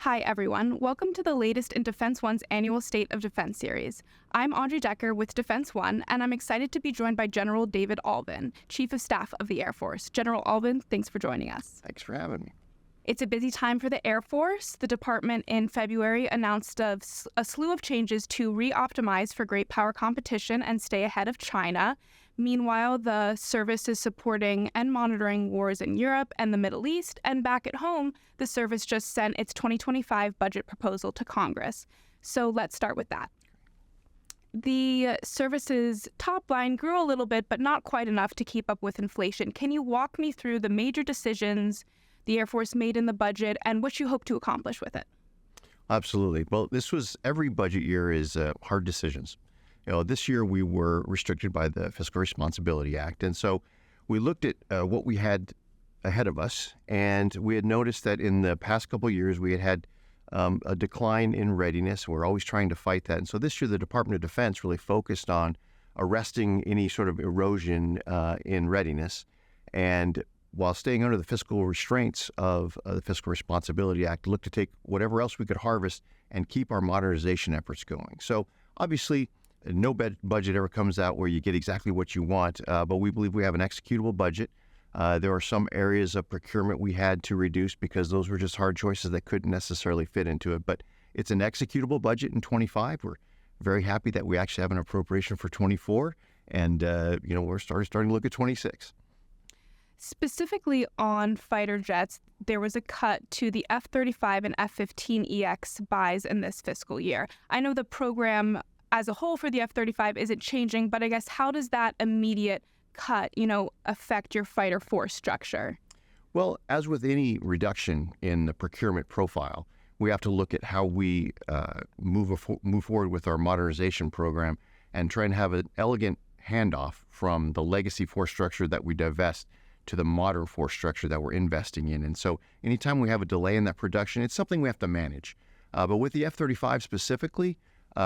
Hi, everyone. Welcome to the latest in Defense One's annual State of Defense series. I'm Audrey Decker with Defense One, and I'm excited to be joined by General David Albin, Chief of Staff of the Air Force. General Albin, thanks for joining us. Thanks for having me. It's a busy time for the Air Force. The department in February announced a slew of changes to re-optimize for great power competition and stay ahead of China. Meanwhile, the service is supporting and monitoring wars in Europe and the Middle East, and back at home, the service just sent its 2025 budget proposal to Congress. So let's start with that. The service's top line grew a little bit, but not quite enough to keep up with inflation. Can you walk me through the major decisions the Air Force made in the budget and what you hope to accomplish with it? Absolutely. Well, every budget year is hard decisions. This year we were restricted by the Fiscal Responsibility Act. And so we looked at what we had ahead of us, and we had noticed that in the past couple of years we had a decline in readiness. We're always trying to fight that. And so this year the Department of Defense really focused on arresting any sort of erosion in readiness. And while staying under the fiscal restraints of the Fiscal Responsibility Act, looked to take whatever else we could harvest and keep our modernization efforts going. So obviously, no budget ever comes out where you get exactly what you want, but we believe we have an executable budget. There are some areas of procurement we had to reduce because those were just hard choices that couldn't necessarily fit into it. But it's an executable budget in 25. We're very happy that we actually have an appropriation for 24, and we're starting to look at 26. Specifically on fighter jets, there was a cut to the F-35 and F-15EX buys in this fiscal year. I know the program as a whole for the F-35 isn't changing, but I guess how does that immediate cut, affect your fighter force structure? Well, as with any reduction in the procurement profile, we have to look at how we move forward with our modernization program and try and have an elegant handoff from the legacy force structure that we divest to the modern force structure that we're investing in. And so anytime we have a delay in that production, it's something we have to manage. But with the F-35 specifically,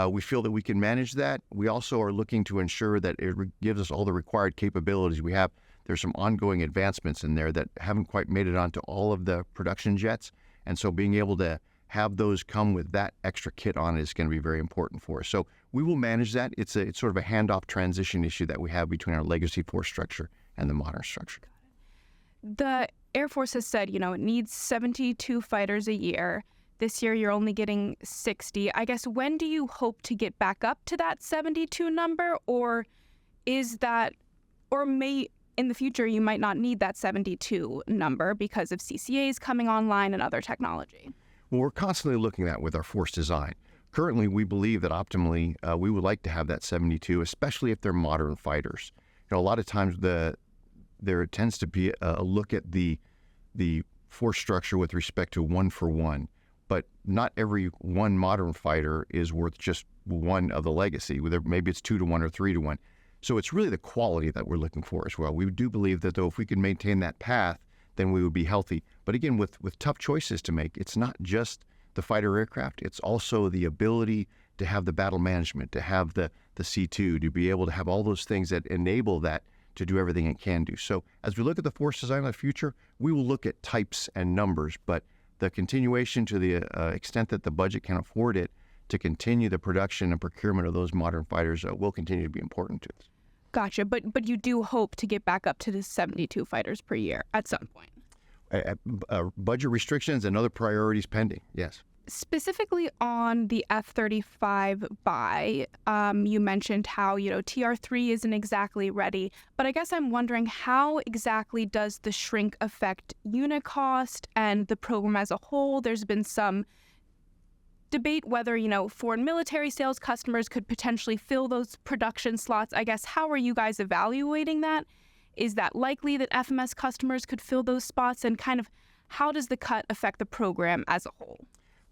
we feel that we can manage that. We also are looking to ensure that it gives us all the required capabilities we have. There's some ongoing advancements in there that haven't quite made it onto all of the production jets. And so being able to have those come with that extra kit on it is going to be very important for us. So we will manage that. It's sort of a handoff transition issue that we have between our legacy force structure and the modern structure. The Air Force has said, it needs 72 fighters a year. This year, you're only getting 60. I guess, when do you hope to get back up to that 72 number? Or in the future, you might not need that 72 number because of CCAs coming online and other technology? Well, we're constantly looking at that with our force design. Currently, we believe that optimally, we would like to have that 72, especially if they're modern fighters. A lot of times there tends to be a look at the force structure with respect to one for one. But not every one modern fighter is worth just one of the legacy. Maybe it's 2 to 1 or 3 to 1. So it's really the quality that we're looking for as well. We do believe that, though, if we could maintain that path, then we would be healthy. But again, with tough choices to make, it's not just the fighter aircraft. It's also the ability to have the battle management, to have the C2, to be able to have all those things that enable that to do everything it can do. So as we look at the force design of the future, we will look at types and numbers, but the continuation to the extent that the budget can afford it to continue the production and procurement of those modern fighters will continue to be important to us. Gotcha. But you do hope to get back up to the 72 fighters per year at some point. Budget restrictions and other priorities pending, yes. Specifically on the F-35 buy, you mentioned how, TR-3 isn't exactly ready, but I guess I'm wondering how exactly does the shrink affect unit cost and the program as a whole? There's been some debate whether, foreign military sales customers could potentially fill those production slots. I guess, how are you guys evaluating that? Is that likely that FMS customers could fill those spots? And kind of how does the cut affect the program as a whole?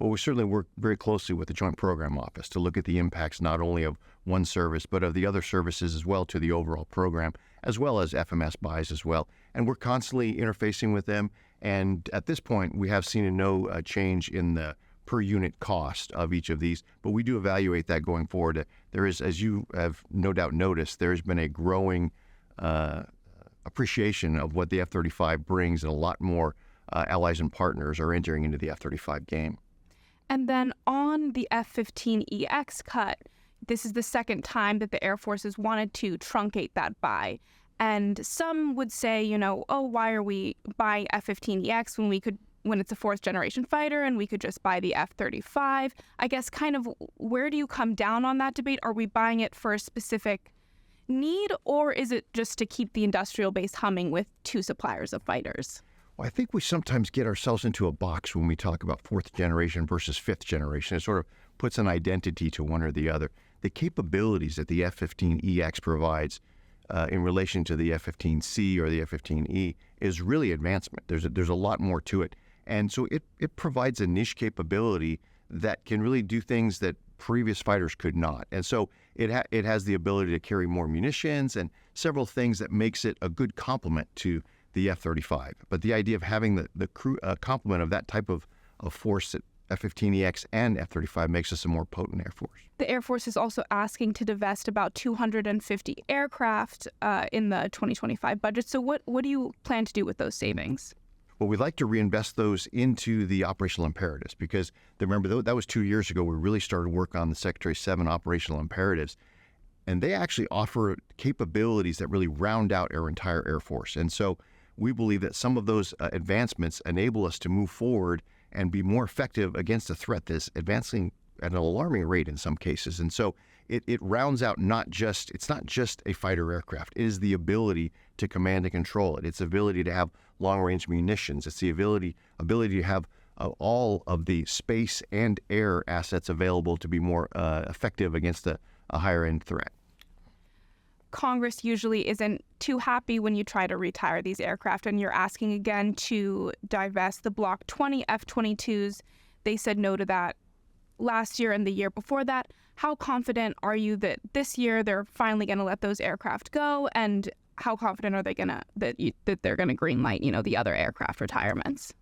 Well, we certainly work very closely with the Joint Program Office to look at the impacts not only of one service, but of the other services as well to the overall program, as well as FMS buys as well. And we're constantly interfacing with them. And at this point, we have seen no change in the per unit cost of each of these, but we do evaluate that going forward. There is, as you have no doubt noticed, there's been a growing appreciation of what the F-35 brings, and a lot more allies and partners are entering into the F-35 game. And then on the F-15EX cut, this is the second time that the Air Force has wanted to truncate that buy. And some would say, oh, why are we buying F-15EX when it's a fourth generation fighter and we could just buy the F-35? I guess kind of where do you come down on that debate? Are we buying it for a specific need, or is it just to keep the industrial base humming with two suppliers of fighters? Well, I think we sometimes get ourselves into a box when we talk about fourth generation versus fifth generation. It sort of puts an identity to one or the other. The capabilities that the F-15EX provides in relation to the F-15C or the F-15E is really advancement. There's a lot more to it. And so it provides a niche capability that can really do things that previous fighters could not. And so it has the ability to carry more munitions and several things that makes it a good complement to the F-35. But the idea of having the crew complement of that type of force at F-15EX and F-35 makes us a more potent Air Force. The Air Force is also asking to divest about 250 aircraft in the 2025 budget. So what do you plan to do with those savings? Well, we'd like to reinvest those into the operational imperatives because remember, that was 2 years ago. We really started work on the Secretary 7 operational imperatives. And they actually offer capabilities that really round out our entire Air Force. And so we believe that some of those advancements enable us to move forward and be more effective against a threat that's advancing at an alarming rate in some cases. And so it rounds out it's not just a fighter aircraft. It is the ability to command and control it. It's the ability to have long-range munitions. It's the ability to have all of the space and air assets available to be more effective against a higher-end threat. Congress usually isn't too happy when you try to retire these aircraft, and you're asking again to divest the Block 20 F-22s. They said no to that last year and the year before that. How confident are you that this year they're finally going to let those aircraft go, and how confident are they that they're going to greenlight, the other aircraft retirements?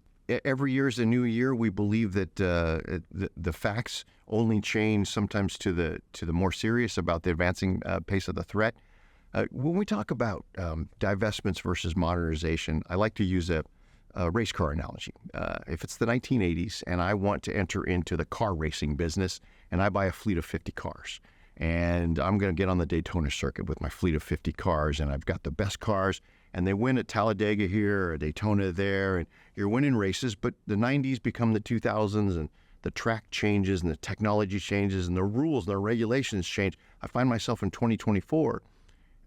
Every year is a new year. We believe that the facts only change sometimes to the more serious about the advancing pace of the threat. When we talk about divestments versus modernization, I like to use a race car analogy. If it's the 1980s and I want to enter into the car racing business and I buy a fleet of 50 cars, and I'm going to get on the Daytona circuit with my fleet of 50 cars, and I've got the best cars, and they win at Talladega here or Daytona there, and you're winning races, but the 90s become the 2000s, and the track changes, and the technology changes, and the rules and the regulations change. I find myself in 2024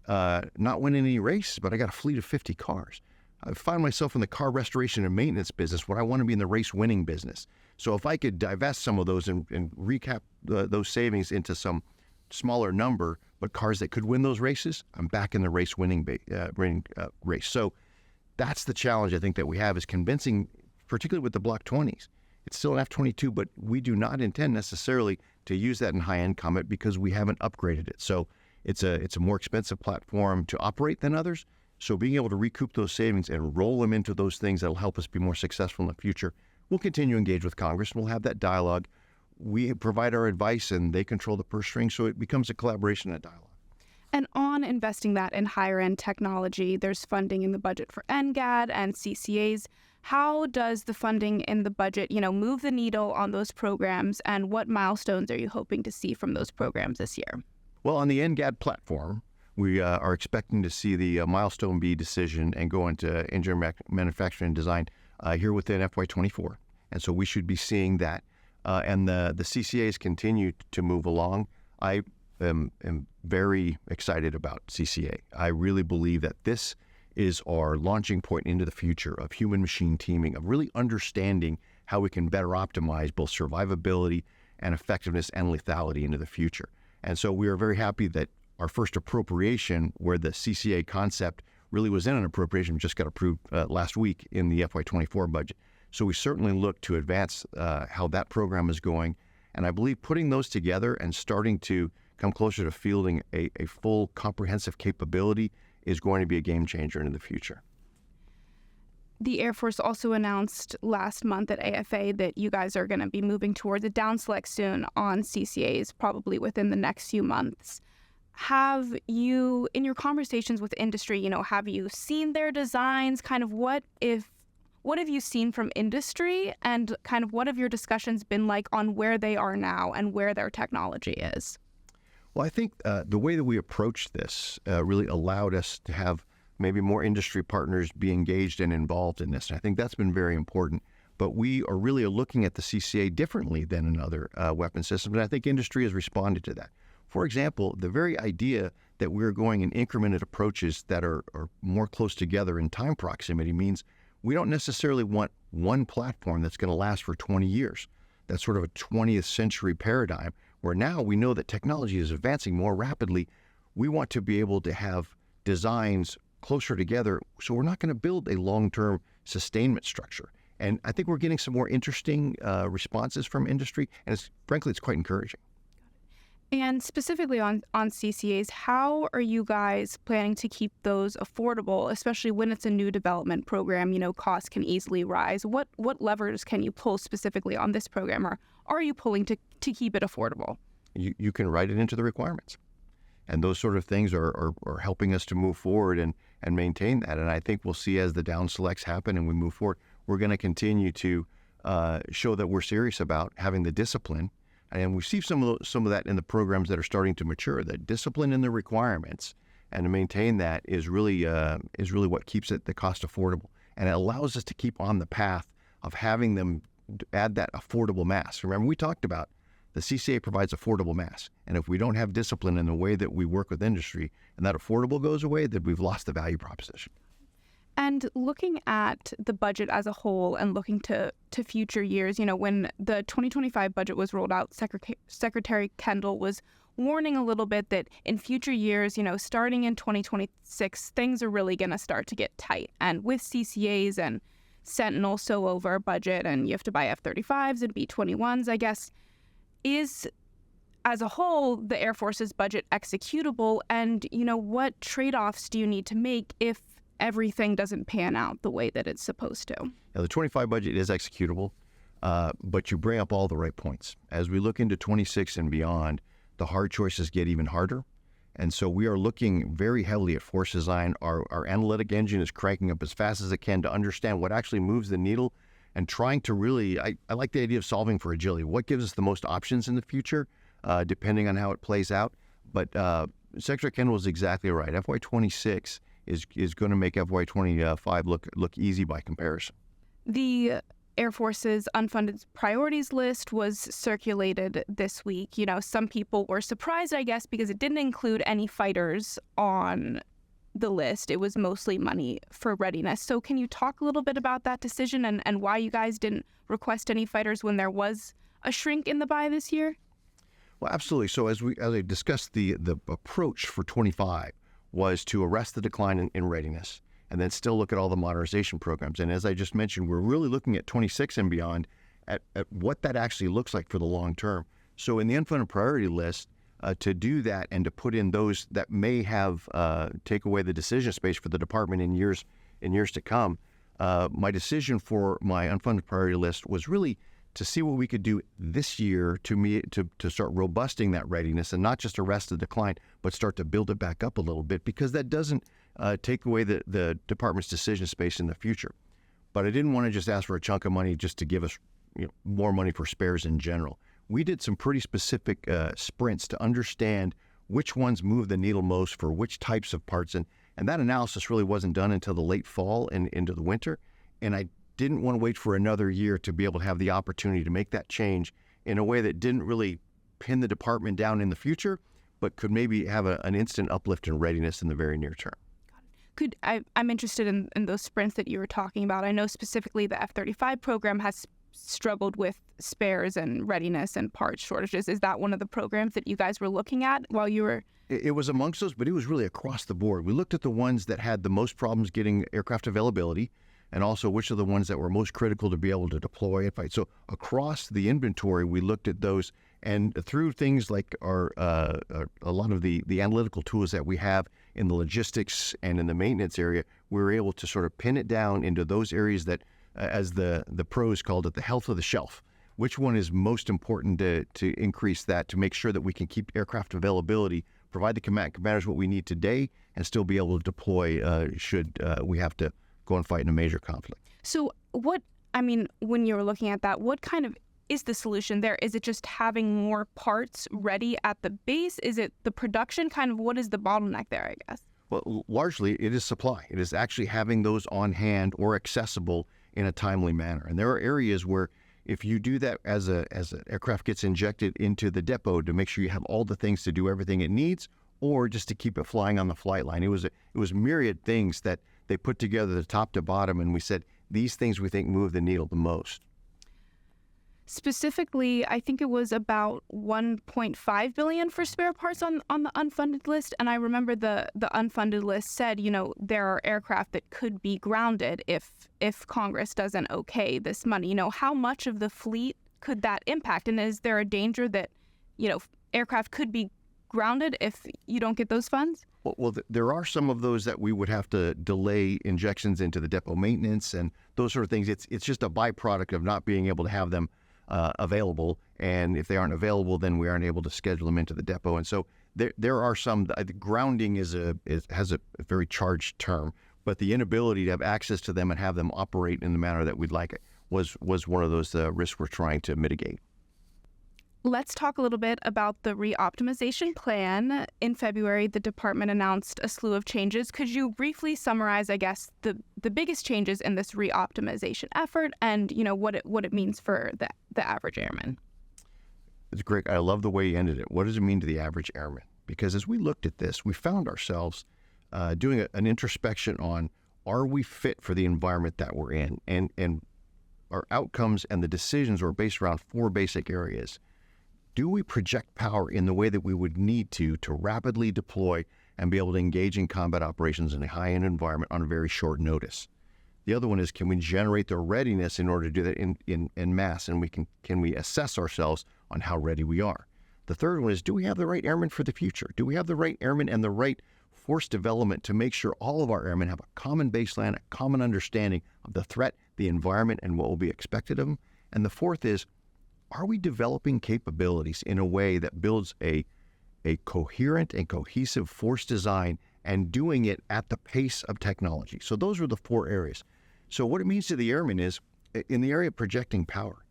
not winning any races, but I got a fleet of 50 cars. I find myself in the car restoration and maintenance business where I want to be in the race winning business. So if I could divest some of those and recap those savings into some smaller number, but cars that could win those races, I'm back in the race winning race. So that's the challenge I think that we have, is convincing, particularly with the Block 20s. It's still an F-22, but we do not intend necessarily to use that in high-end combat because we haven't upgraded it. So it's a more expensive platform to operate than others. So being able to recoup those savings and roll them into those things that'll help us be more successful in the future, we'll continue to engage with Congress, and we'll have that dialogue. We provide our advice, and they control the purse string, so it becomes a collaboration and a dialogue. And on investing that in higher-end technology, there's funding in the budget for NGAD and CCAs. How does the funding in the budget, move the needle on those programs, and what milestones are you hoping to see from those programs this year? Well, on the NGAD platform, we are expecting to see the Milestone B decision and go into engineering, manufacturing, and design here within FY24. And so we should be seeing that. And the CCAs continue to move along. I am very excited about CCA. I really believe that this is our launching point into the future of human-machine teaming, of really understanding how we can better optimize both survivability and effectiveness and lethality into the future. And so we are very happy that our first appropriation, where the CCA concept really was in an appropriation, just got approved last week in the FY24 budget. So we certainly look to advance how that program is going. And I believe putting those together and starting to come closer to fielding a full comprehensive capability is going to be a game changer into the future. The Air Force also announced last month at AFA that you guys are going to be moving towards a down select soon on CCAs, probably within the next few months. Have you, in your conversations with industry, have you seen their designs? Kind of what what have you seen from industry, and kind of what have your discussions been like on where they are now and where their technology is? Well, I think the way that we approached this really allowed us to have maybe more industry partners be engaged and involved in this. And I think that's been very important. But we are really looking at the CCA differently than in other weapon systems. And I think industry has responded to that. For example, the very idea that we're going in incremented approaches that are more close together in time proximity means we don't necessarily want one platform that's going to last for 20 years. That's sort of a 20th century paradigm where now we know that technology is advancing more rapidly. We want to be able to have designs closer together, so we're not going to build a long-term sustainment structure. And I think we're getting some more interesting responses from industry, and frankly, it's quite encouraging. And specifically on CCAs, how are you guys planning to keep those affordable, especially when it's a new development program? You know, costs can easily rise. What levers can you pull specifically on this program, or are you pulling to keep it affordable? You can write it into the requirements. And those sort of things are helping us to move forward and maintain that. And I think we'll see as the down selects happen and we move forward, we're going to continue to show that we're serious about having the discipline. And we see some of that in the programs that are starting to mature. The discipline in the requirements and to maintain that is really what keeps the cost affordable. And it allows us to keep on the path of having them add that affordable mass. Remember, we talked about the CCA provides affordable mass. And if we don't have discipline in the way that we work with industry and that affordable goes away, then we've lost the value proposition. And looking at the budget as a whole and looking to future years, you know, when the 2025 budget was rolled out, Secretary Kendall was warning a little bit that in future years, you know, starting in 2026, things are really going to start to get tight. And with CCAs and Sentinel so over budget, and you have to buy F-35s and B-21s, I guess, is, as a whole, the Air Force's budget executable? And, you know, what trade-offs do you need to make if everything doesn't pan out the way that it's supposed to? Now, the 25 budget is executable, but you bring up all the right points. As we look into 26 and beyond, the hard choices get even harder. And so we are looking very heavily at force design. Our analytic engine is cranking up as fast as it can to understand what actually moves the needle and trying to really, I like the idea of solving for agility. What gives us the most options in the future, depending on how it plays out. But Secretary Kendall is exactly right. FY26 is going to make FY25 look easy by comparison. The Air Force's unfunded priorities list was circulated this week. You know, some people were surprised, I guess, because it didn't include any fighters on the list. It was mostly money for readiness. So can you talk a little bit about that decision and why you guys didn't request any fighters when there was a shrink in the buy this year? Well, absolutely. So as I discussed, the approach for 25 was to arrest the decline in readiness and then still look at all the modernization programs. And as I just mentioned, we're really looking at 26 and beyond at what that actually looks like for the long term. So in the unfunded priority list, to do that and to put in those that may have take away the decision space for the department in years to come, my decision for my unfunded priority list was really to see what we could do this year to start robusting that readiness and not just arrest the decline, but start to build it back up a little bit, because that doesn't take away the department's decision space in the future. But I didn't want to just ask for a chunk of money just to give us more money for spares in general. We did some pretty specific sprints to understand which ones move the needle most for which types of parts. And that analysis really wasn't done until the late fall and into the winter. And I didn't want to wait for another year to be able to have the opportunity to make that change in a way that didn't really pin the department down in the future, but could maybe have an instant uplift in readiness in the very near term. I'm interested in those sprints that you were talking about. I know specifically the F-35 program has struggled with spares and readiness and parts shortages. Is that one of the programs that you guys were looking at while you were? It was amongst those, but it was really across the board. We looked at the ones that had the most problems getting aircraft availability, and also which are the ones that were most critical to be able to deploy and fight. So across the inventory, we looked at those, and through things like a lot of the analytical tools that we have in the logistics and in the maintenance area, we were able to sort of pin it down into those areas that, as the pros called it, the health of the shelf. Which one is most important to increase that, to make sure that we can keep aircraft availability, provide the commanders what we need today, and still be able to deploy should we have to go and fight in a major conflict. So when you're looking at that, what kind of is the solution there? Is it just having more parts ready at the base? Is it the production? Kind of what is the bottleneck there, I guess? Well, largely it is supply. It is actually having those on hand or accessible in a timely manner. And there are areas where if you do that as an aircraft gets injected into the depot to make sure you have all the things to do everything it needs, or just to keep it flying on the flight line. It was myriad things that they put together the top to bottom, and we said, these things we think move the needle the most. Specifically, I think it was about $1.5 billion for spare parts on the unfunded list. And I remember the unfunded list said, there are aircraft that could be grounded if Congress doesn't okay this money. How much of the fleet could that impact? And is there a danger that, aircraft could be grounded if you don't get those funds? Well, there are some of those that we would have to delay injections into the depot maintenance and those sort of things. It's just a byproduct of not being able to have them available, and if they aren't available, then we aren't able to schedule them into the depot. And so there are some. The grounding has a very charged term, but the inability to have access to them and have them operate in the manner that we'd like it was one of those risks we're trying to mitigate. Let's talk a little bit about the reoptimization plan. In February, the department announced a slew of changes. Could you briefly summarize, I guess, the biggest changes in this reoptimization effort and, what it means for the average airman? It's great. I love the way you ended it. What does it mean to the average airman? Because as we looked at this, we found ourselves doing an introspection on, are we fit for the environment that we're in? And our outcomes and the decisions were based around four basic areas. Do we project power in the way that we would need to rapidly deploy and be able to engage in combat operations in a high-end environment on a very short notice? The other one is, can we generate the readiness in order to do that in mass, and can we assess ourselves on how ready we are? The third one is, do we have the right airmen for the future? Do we have the right airmen and the right force development to make sure all of our airmen have a common baseline, a common understanding of the threat, the environment, and what will be expected of them? And the fourth is, are we developing capabilities in a way that builds a coherent and cohesive force design and doing it at the pace of technology? So those are the four areas. So what it means to the airmen is, in the area of projecting power,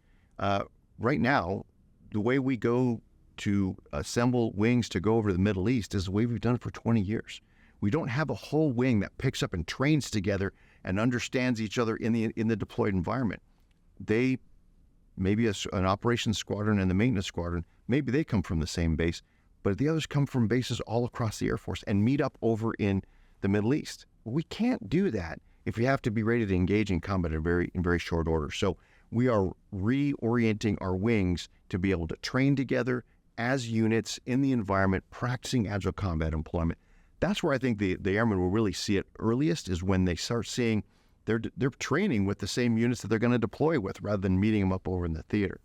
right now, the way we go to assemble wings to go over to the Middle East is the way we've done it for 20 years. We don't have a whole wing that picks up and trains together and understands each other in the deployed environment. Maybe an operations squadron and the maintenance squadron, maybe they come from the same base, but the others come from bases all across the Air Force and meet up over in the Middle East. We can't do that if we have to be ready to engage in combat in very short order. So we are reorienting our wings to be able to train together as units in the environment, practicing agile combat employment. That's where I think the airmen will really see it earliest, is when they start seeing they're training with the same units that they're going to deploy with, rather than meeting them up over in the theater.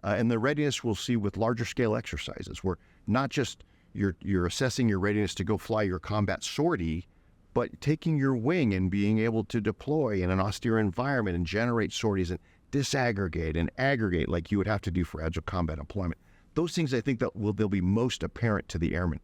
And the readiness we'll see with larger scale exercises, where not just you're assessing your readiness to go fly your combat sortie, but taking your wing and being able to deploy in an austere environment and generate sorties and disaggregate and aggregate like you would have to do for agile combat employment. Those things I think they'll be most apparent to the airmen.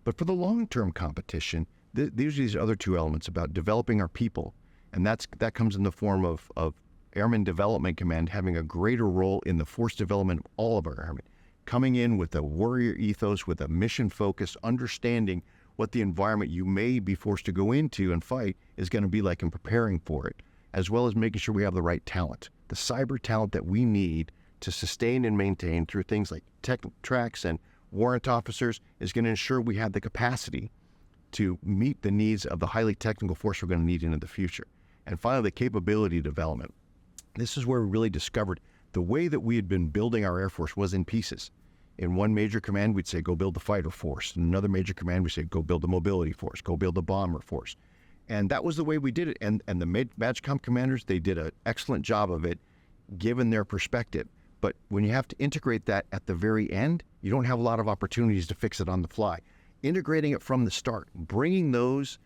But for the long-term competition, these are these other two elements about developing our people. And that comes in the form of Airman Development Command having a greater role in the force development of all of our airmen, coming in with a warrior ethos, with a mission focus, understanding what the environment you may be forced to go into and fight is going to be like, and preparing for it, as well as making sure we have the right talent, the cyber talent that we need to sustain and maintain through things like tech tracks and warrant officers, is going to ensure we have the capacity to meet the needs of the highly technical force we're going to need into the future. And finally, the capability development. This is where we really discovered the way that we had been building our Air Force was in pieces. In one major command, we'd say, go build the fighter force. In another major command, we'd say, go build the mobility force, go build the bomber force. And that was the way we did it. And the MAJCOM commanders, they did an excellent job of it, given their perspective. But when you have to integrate that at the very end, you don't have a lot of opportunities to fix it on the fly. Integrating it from the start, bringing those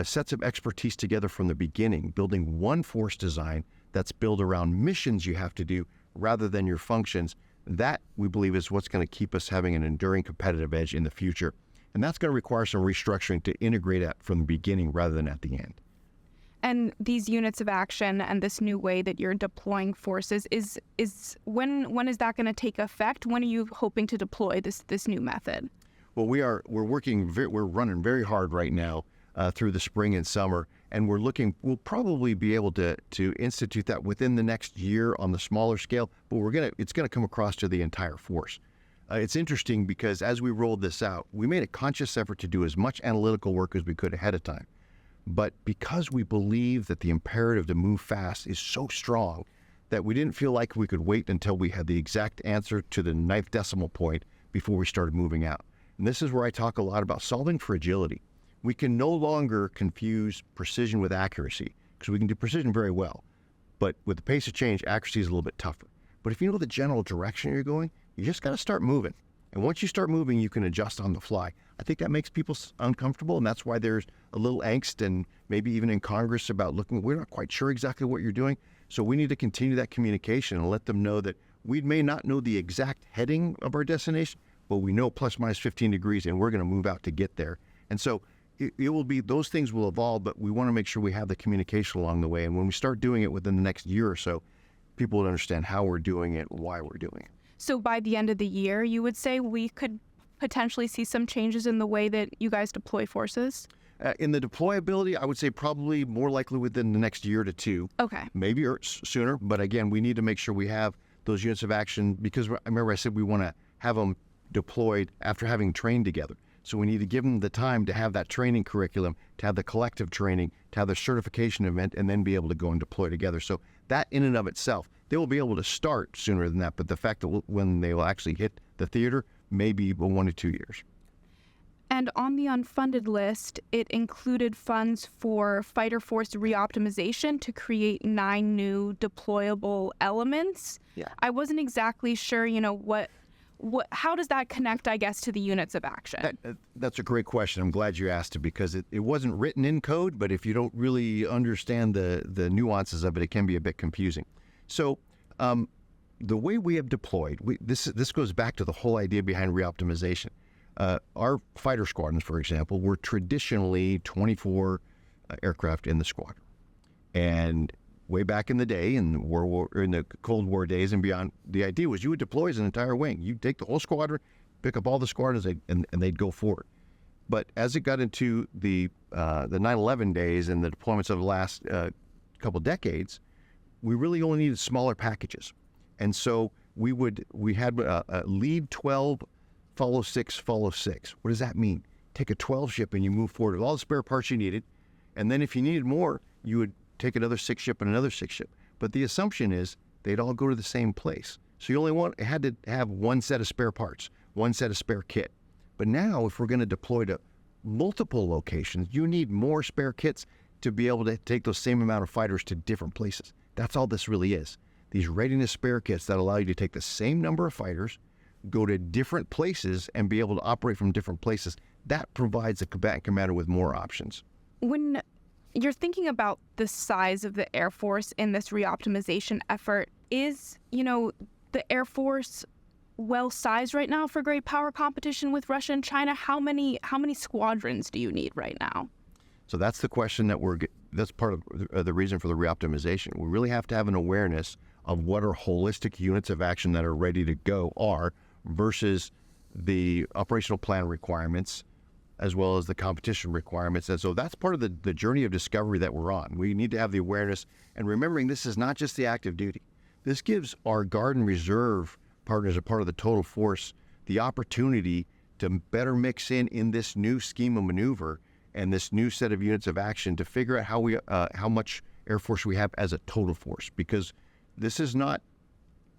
sets of expertise together from the beginning, building one force design that's built around missions you have to do rather than your functions, that we believe is what's going to keep us having an enduring competitive edge in the future. And that's going to require some restructuring to integrate it from the beginning rather than at the end. And these units of action and this new way that you're deploying forces is when is that going to take effect? When are you hoping to deploy this new method? Well, we're running very hard right now through the spring and summer, and we'll probably be able to institute that within the next year on the smaller scale, but it's gonna come across to the entire force. It's interesting because as we rolled this out, we made a conscious effort to do as much analytical work as we could ahead of time. But because we believe that the imperative to move fast is so strong that we didn't feel like we could wait until we had the exact answer to the 9th decimal point before we started moving out. And this is where I talk a lot about solving for agility. We can no longer confuse precision with accuracy because we can do precision very well. But with the pace of change, accuracy is a little bit tougher. But if you know the general direction you're going, you just got to start moving. And once you start moving, you can adjust on the fly. I think that makes people uncomfortable, and that's why there's a little angst and maybe even in Congress about we're not quite sure exactly what you're doing. So we need to continue that communication and let them know that we may not know the exact heading of our destination, but we know plus minus 15 degrees, and we're going to move out to get there. And so it will be, those things will evolve, but we want to make sure we have the communication along the way. And when we start doing it within the next year or so, people will understand how we're doing it, why we're doing it. So by the end of the year, you would say we could potentially see some changes in the way that you guys deploy forces? In the deployability, I would say probably more likely within the next year to two. Okay. Maybe sooner, but again, we need to make sure we have those units of action because remember I said we want to have them deployed after having trained together. So we need to give them the time to have that training curriculum, to have the collective training, to have the certification event, and then be able to go and deploy together. So that in and of itself, they will be able to start sooner than that, but the fact that when they will actually hit the theater may be 1 to 2 years. And on the unfunded list, it included funds for fighter force reoptimization to create 9 new deployable elements. Yeah. I wasn't exactly sure, how does that connect, I guess, to the units of action? That's a great question. I'm glad you asked it because it wasn't written in code, but if you don't really understand the nuances of it, it can be a bit confusing. So the way we have deployed, this goes back to the whole idea behind reoptimization. Our fighter squadrons, for example, were traditionally 24 aircraft in the squadron. And way back in the day, in the Cold War days and beyond, the idea was you would deploy as an entire wing. You'd take the whole squadron, pick up all the squadrons, and they'd go forward. But as it got into the 9/11 days and the deployments of the last couple decades, we really only needed smaller packages. And so we had a lead 12, follow 6, follow 6. What does that mean? Take a 12 ship and you move forward with all the spare parts you needed. And then if you needed more, you would take another 6 ship and another 6 ship. But the assumption is they'd all go to the same place. So you only had to have one set of spare parts, one set of spare kit. But now if we're going to deploy to multiple locations, you need more spare kits to be able to take those same amount of fighters to different places. That's all this really is. These readiness spare kits that allow you to take the same number of fighters, go to different places, and be able to operate from different places. That provides a combatant commander with more options. When you're thinking about the size of the Air Force in this reoptimization effort, is, the Air Force well-sized right now for great power competition with Russia and China? How many squadrons do you need right now? So that's the question that's part of the reason for the reoptimization. We really have to have an awareness of what our holistic units of action that are ready to go are versus the operational plan requirements as well as the competition requirements. And so that's part of the journey of discovery that we're on. We need to have the awareness and remembering this is not just the active duty. This gives our Guard and Reserve partners, a part of the total force, the opportunity to better mix in this new scheme of maneuver and this new set of units of action to figure out how much Air Force we have as a total force. Because this is not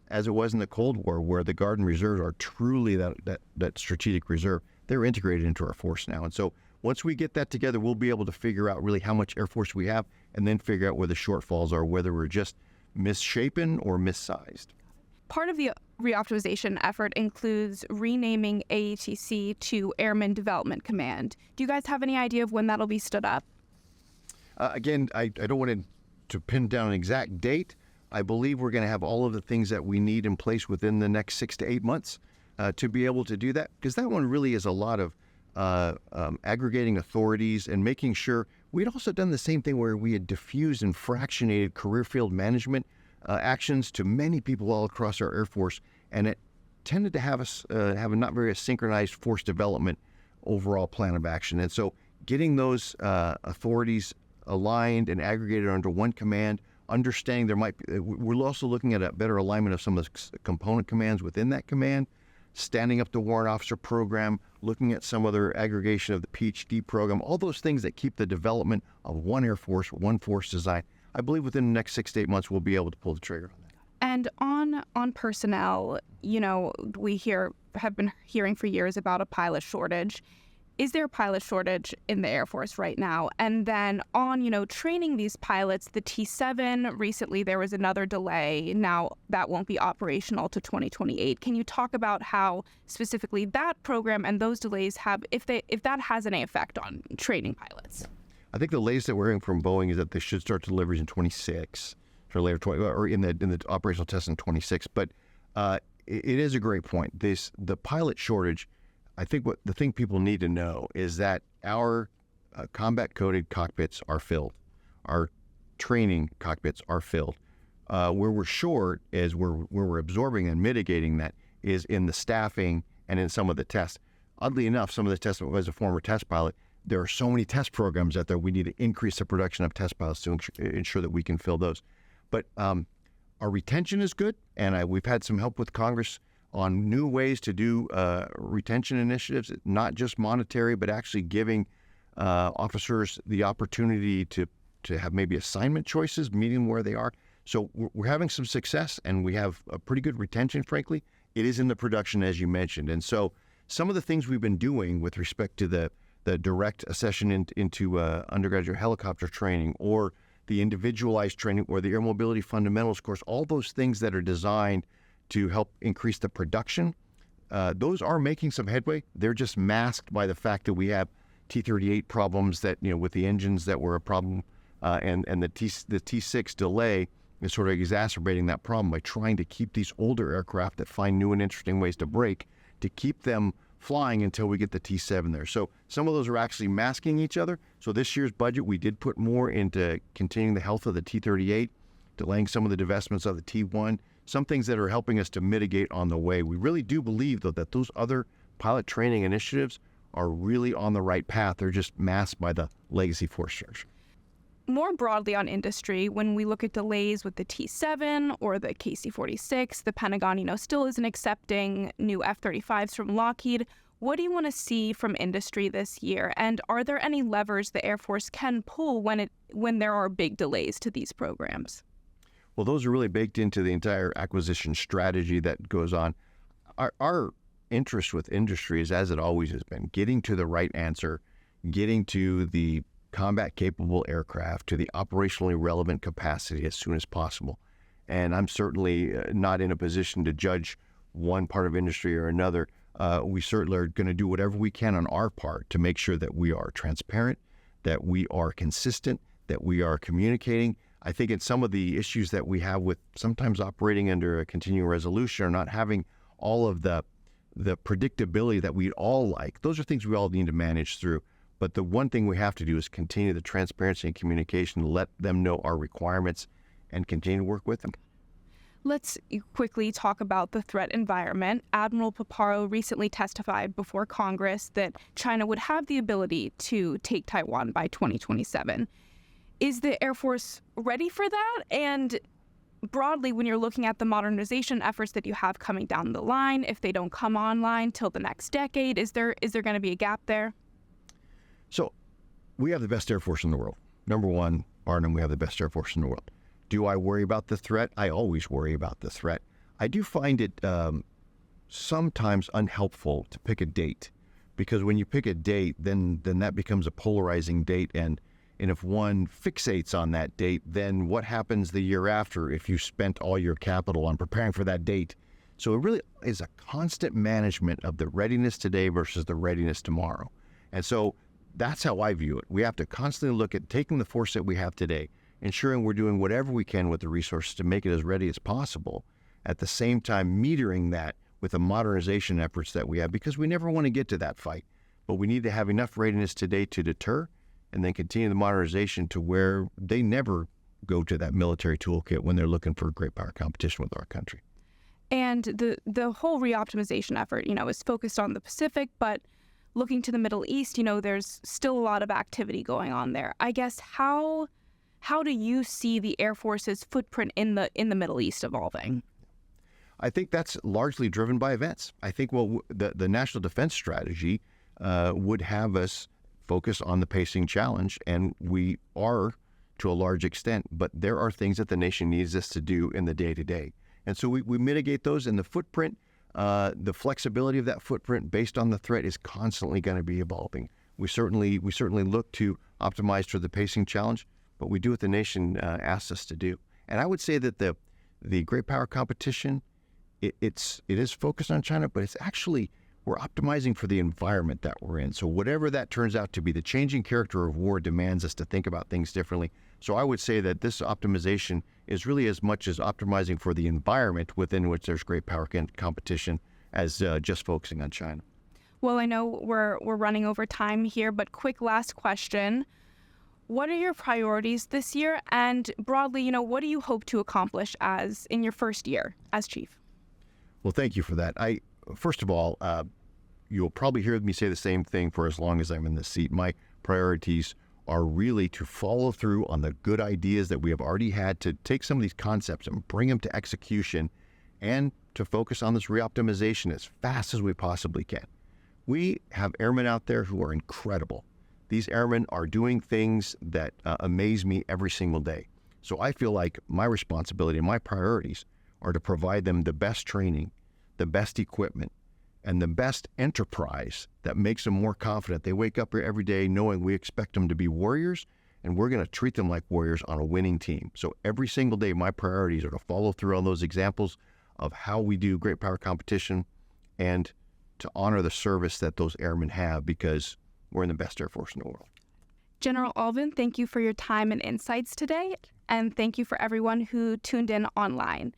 as it was in the Cold War, where the Guard and Reserves are truly that strategic reserve. They're integrated into our force now. And so once we get that together, we'll be able to figure out really how much Air Force we have and then figure out where the shortfalls are, whether we're just misshapen or missized. Part of the reoptimization effort includes renaming AETC to Airman Development Command. Do you guys have any idea of when that'll be stood up? Again, I don't want to pin down an exact date. I believe we're going to have all of the things that we need in place within the next 6 to 8 months to be able to do that, because that one really is a lot of aggregating authorities and making sure we'd also done the same thing where we had diffused and fractionated career field management actions to many people all across our Air Force, and it tended to have us have a not very synchronized force development overall plan of action. And so getting those authorities aligned and aggregated under one command, understanding there might be, we're also looking at a better alignment of some of the component commands within that command, standing up the warrant officer program, looking at some other aggregation of the PhD program, all those things that keep the development of one Air Force, one force design. I believe within the next 6 to 8 months, we'll be able to pull the trigger on that. And on personnel, have been hearing for years about a pilot shortage. Is there a pilot shortage in the Air Force right now? And then on, training these pilots, the T7, recently there was another delay. Now that won't be operational to 2028. Can you talk about how specifically that program and those delays have, if that has any effect on training pilots? I think the latest that we're hearing from Boeing is that they should start deliveries in 26, or later 20, or in the operational test in 26. But it is a great point. The pilot shortage. I think what the thing people need to know is that our combat-coded cockpits are filled. Our training cockpits are filled. Where we're short is where we're absorbing and mitigating that is in the staffing and in some of the tests. Oddly enough, some of the tests, as a former test pilot, there are so many test programs out there, we need to increase the production of test pilots to ensure that we can fill those. But our retention is good, and we've had some help with Congress on new ways to do retention initiatives, not just monetary, but actually giving officers the opportunity to have maybe assignment choices, meeting them where they are. So we're having some success, and we have a pretty good retention, frankly. It is in the production, as you mentioned. And so some of the things we've been doing with respect to the direct accession into undergraduate helicopter training, or the individualized training, or the air mobility fundamentals course, all those things that are designed to help increase the production, those are making some headway. They're just masked by the fact that we have T-38 problems that, with the engines that were a problem, and the T6 delay is sort of exacerbating that problem by trying to keep these older aircraft that find new and interesting ways to brake, to keep them flying until we get the T7 there. So some of those are actually masking each other. So this year's budget, we did put more into continuing the health of the T-38, delaying some of the divestments of the T1, some things that are helping us to mitigate on the way. We really do believe, though, that those other pilot training initiatives are really on the right path. They're just masked by the legacy force structure. More broadly on industry, when we look at delays with the T7 or the KC-46, the Pentagon, still isn't accepting new F-35s from Lockheed. What do you want to see from industry this year? And are there any levers the Air Force can pull when there are big delays to these programs? Well, those are really baked into the entire acquisition strategy that goes on. Our interest with industry is, as it always has been, getting to the right answer, getting to the combat-capable aircraft, to the operationally relevant capacity as soon as possible. And I'm certainly not in a position to judge one part of industry or another. We certainly are going to do whatever we can on our part to make sure that we are transparent, that we are consistent, that we are communicating. I think in some of the issues that we have with sometimes operating under a continuing resolution or not having all of the predictability that we'd all like, those are things we all need to manage through. But the one thing we have to do is continue the transparency and communication, let them know our requirements, and continue to work with them. Let's quickly talk about the threat environment. Admiral Paparo recently testified before Congress that China would have the ability to take Taiwan by 2027. Is the Air Force ready for that? And broadly, when you're looking at the modernization efforts that you have coming down the line, if they don't come online till the next decade, is there going to be a gap there? So we have the best Air Force in the world. Number one, bar none, we have the best Air Force in the world. Do I worry about the threat? I always worry about the threat. I do find it sometimes unhelpful to pick a date, because when you pick a date, then that becomes a polarizing date, and if one fixates on that date, then what happens the year after if you spent all your capital on preparing for that date? So it really is a constant management of the readiness today versus the readiness tomorrow. And so that's how I view it. We have to constantly look at taking the force that we have today, ensuring we're doing whatever we can with the resources to make it as ready as possible, at the same time metering that with the modernization efforts that we have, because we never want to get to that fight. But we need to have enough readiness today to deter and then continue the modernization to where they never go to that military toolkit when they're looking for great power competition with our country. And the whole reoptimization effort, is focused on the Pacific, but looking to the Middle East, there's still a lot of activity going on there. I guess how do you see the Air Force's footprint in the Middle East evolving? I think that's largely driven by events. I think the National Defense Strategy would have us focus on the pacing challenge, and we are to a large extent, but there are things that the nation needs us to do in the day-to-day. And so we mitigate those, and the footprint, the flexibility of that footprint based on the threat is constantly going to be evolving. We certainly look to optimize for the pacing challenge, but we do what the nation asks us to do. And I would say that the great power competition, it is focused on China, but it's actually, we're optimizing for the environment that we're in. So whatever that turns out to be, the changing character of war demands us to think about things differently. So I would say that this optimization is really as much as optimizing for the environment within which there's great power competition as just focusing on China. Well, I know we're running over time here, but quick last question. What are your priorities this year? And broadly, what do you hope to accomplish in your first year as chief? Well, thank you for that. First of all, you'll probably hear me say the same thing for as long as I'm in this seat. My priorities are really to follow through on the good ideas that we have already had, to take some of these concepts and bring them to execution, and to focus on this reoptimization as fast as we possibly can. We have airmen out there who are incredible. These airmen are doing things that amaze me every single day. So I feel like my responsibility and my priorities are to provide them the best training, the best equipment, and the best enterprise that makes them more confident. They wake up here every day knowing we expect them to be warriors, and we're going to treat them like warriors on a winning team. So every single day, my priorities are to follow through on those examples of how we do great power competition and to honor the service that those airmen have, because we're in the best Air Force in the world. General Alvin, thank you for your time and insights today, and thank you for everyone who tuned in online.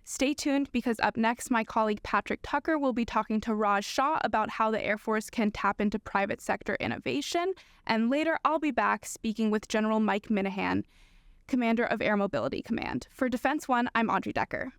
Stay tuned, because up next, my colleague Patrick Tucker will be talking to Raj Shah about how the Air Force can tap into private sector innovation. And later, I'll be back speaking with General Mike Minahan, Commander of Air Mobility Command. For Defense One, I'm Audrey Decker.